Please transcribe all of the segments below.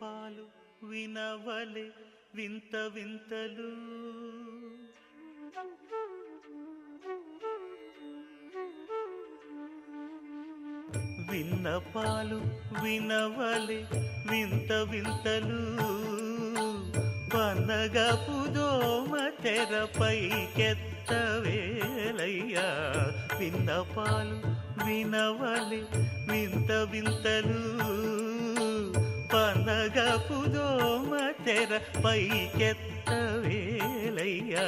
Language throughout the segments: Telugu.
పాలు వినవలె వింత వింతలు విన్నపాలు వినవలె వింత వింతలు పన్నగపు దోమ తెరపైకెత్తవేలయ్యా విన్నపాలు వినవలె వింత వింతలు పన్నగపు దోమ తెరపైకెత్తవేలయ్యా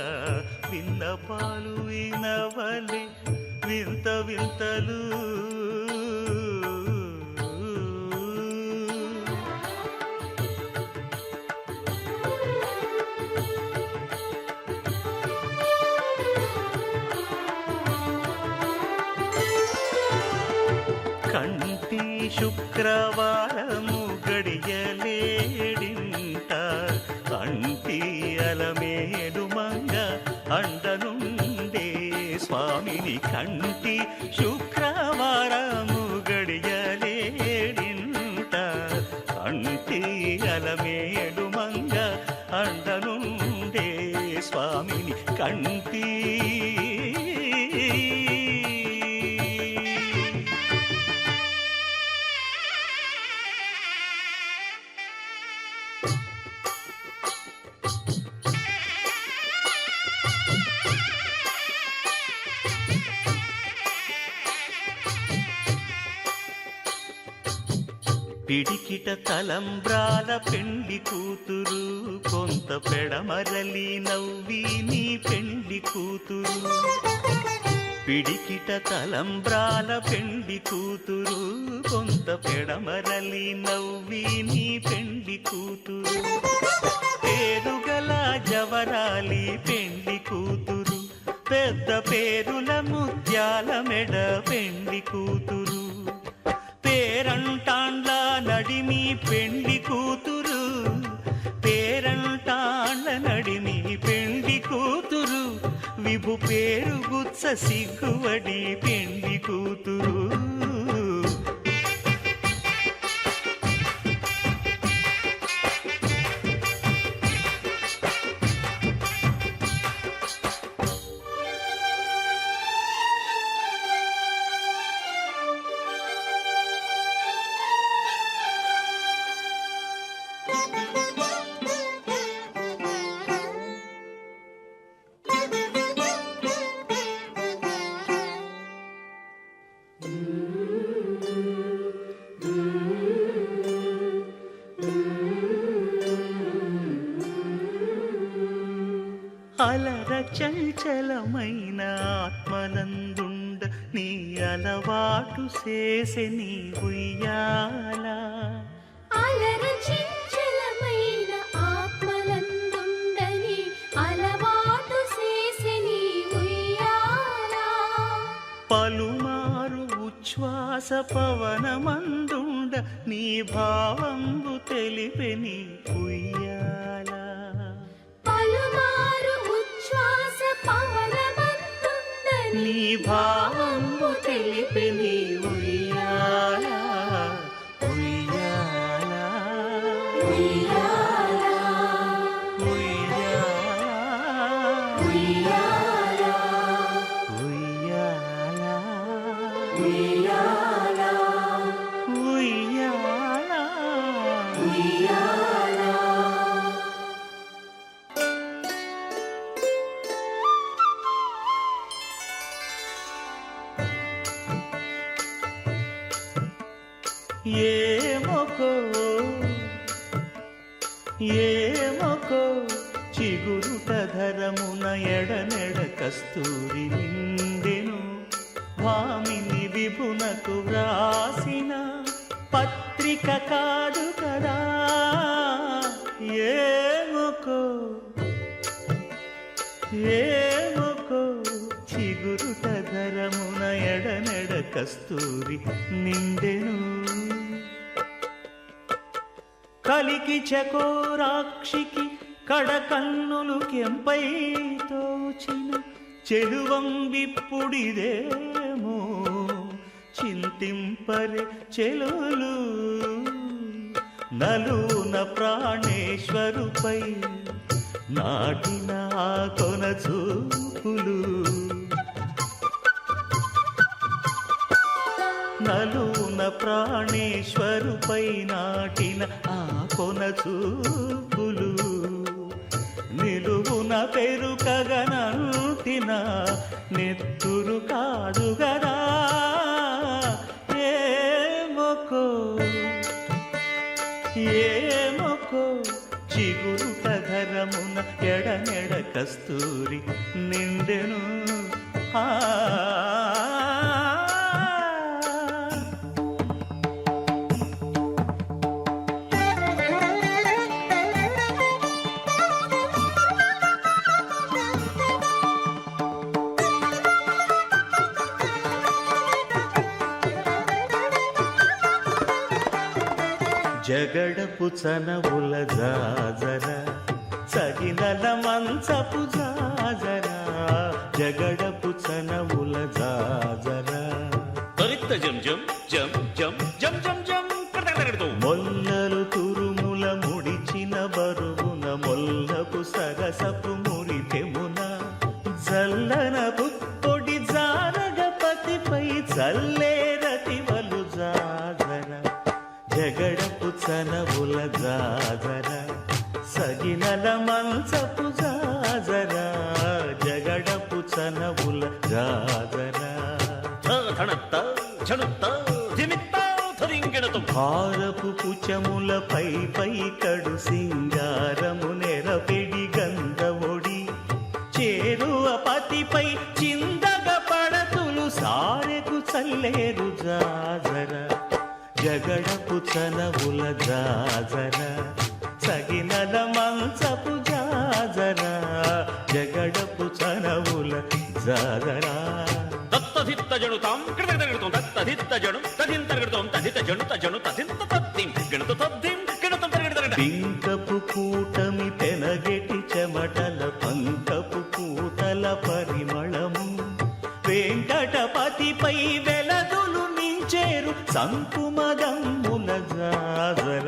విన్నపాలు వినవలె వింత వింతలు కంటి శుక్రవారము గడియలేడింట కంటి అలమేడు మంగ అండనుండే స్వామిని కంటి శుక్రవారము గడియలేడింట కంటి అలమేడు మంగ అండనుండే స్వామిని కంటి పిడికిట తలంబ్రాల పెండ్లి కూతురు కొంత పెడమరలి నవ్వి నీ పెండ్లి కూతురు పిడికిట తలంబ్రాల పెండ్లి కూతురు కొంత పెడమరలి నవ్వి నీ పెండ్లి కూతురు పేరుగల జవరాలి పెండ్లి కూతురు పెద్ద పేరుల ముత్యాల మెడ పెండ్లి కూతురు పేరంటాండ్ల నడిమి పెండ్లి కూతురు పేరంటాండ్ల నడిమి పెండ్లి కూతురు విభు పేరు గుత్స సిగ్గువడి పెండ్లి కూతురు అలర చంచలమైన ఆత్మనందుండ నీ అలవాటు చేసే నీ ఉయ్యాల అలర చంచలమైన ఆత్మనందుండ నీ అలవాటు చేసే నీ ఉయ్యాల పలుమారు ఉచ్ఛ్వాస పవనమందుండ నీ భావంబు తెలిపే నీ ఉయ్యాల పలుమారు ఉచ్ఛ్వాస పవనమందుండ నీ భావంబు తెలిపే నీ ఉయ్యాల ఉయ్యాల ఉయ్యాల ఉయ్యాల ఉయ్యాల ఉయ్యాల ఉయ్యాల ఉయ్యాల ఉయ్యాల ఏమొకో చిగురుట ధరమున ఎడనెడ కస్తూరి నిండెను భామిని విభునకు వ్రాసిన పత్రిక కాదు కదా ఏమొకో చిగురుట ధరమున ఎడనెడ కస్తూరి నిండెను కలికి చకోరాక్షికి కడకన్నులు కెంపై తోచిన చెలువంబిప్పుడిదేమో చింతింపరే చెలులు నలున ప్రాణేశ్వరుపై నాటిన ఆ కొన చూపులు నలున ప్రాణేశ్వరుపై నాటిన ఆ కొన చూపులు నిలువున పెరుకగనంతిన నెత్తురు కాదు గదా ఏమొకో ఏమొకో చిగురుట ధరమున ఎడనెడ కస్తూరి నిండెను ఆ జగడపు చనవుల జాజర సగినల మంచపు జాజర జగడపు చనవుల జాజర త్వరిత జం జం జం జం జం జం జం కడతగడతో మొల్లలు తురుముల ముడిచిన బరువున మొల్లపు సరసపు మురితెమున జల్లన పుత్తొడి జారగపతిపై చల్లేరతివలు జాజర జగడపు చనవుల జాజర సగినల మంచపు జాజర జగడపు చనవుల జాజర ధనత్త ఝణుత్త ధిమిత్త ధరింగిణతో భారపు పుచములపై పై కడు సింగారము నెరపెడి గంధముడి చేరువ పతిపై చిందగ పడతులు సారెకు చల్లేరు జాజర జగడపు చనవుల జాజర సగినల మంచపు జాజర జగడపు చనవుల జాజర దత్తధిత్త జణుతాం కడతగడతో దత్తధిత్త జణు తదింతరగడతో తదిత జణు తజణు తదింత తద్దిం గణత తద్దిం గణత తరగడతగడ పింకపు కూటమి పెనగెటి చెమటల పంకపు కూతల పరిమళము వెంకటపతిపై వెలదులు నించేరు సంకుమదమ్ముల జాజర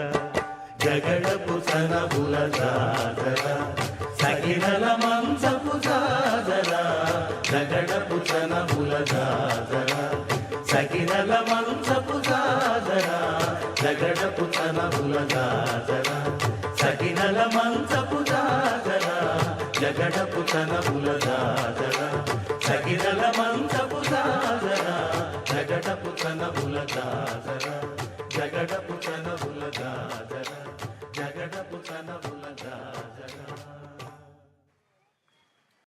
జగడపు చనవుల జాజర సగినల మంచపు జాజర జగడపు చనవుల జాజర సగినల మంచపు జాజర జగడపు చనవుల జాజర సగినల మంచపు జాజర జగడపు చనవుల జాజర సగినల మంచపు జాజర జగడపు చనవుల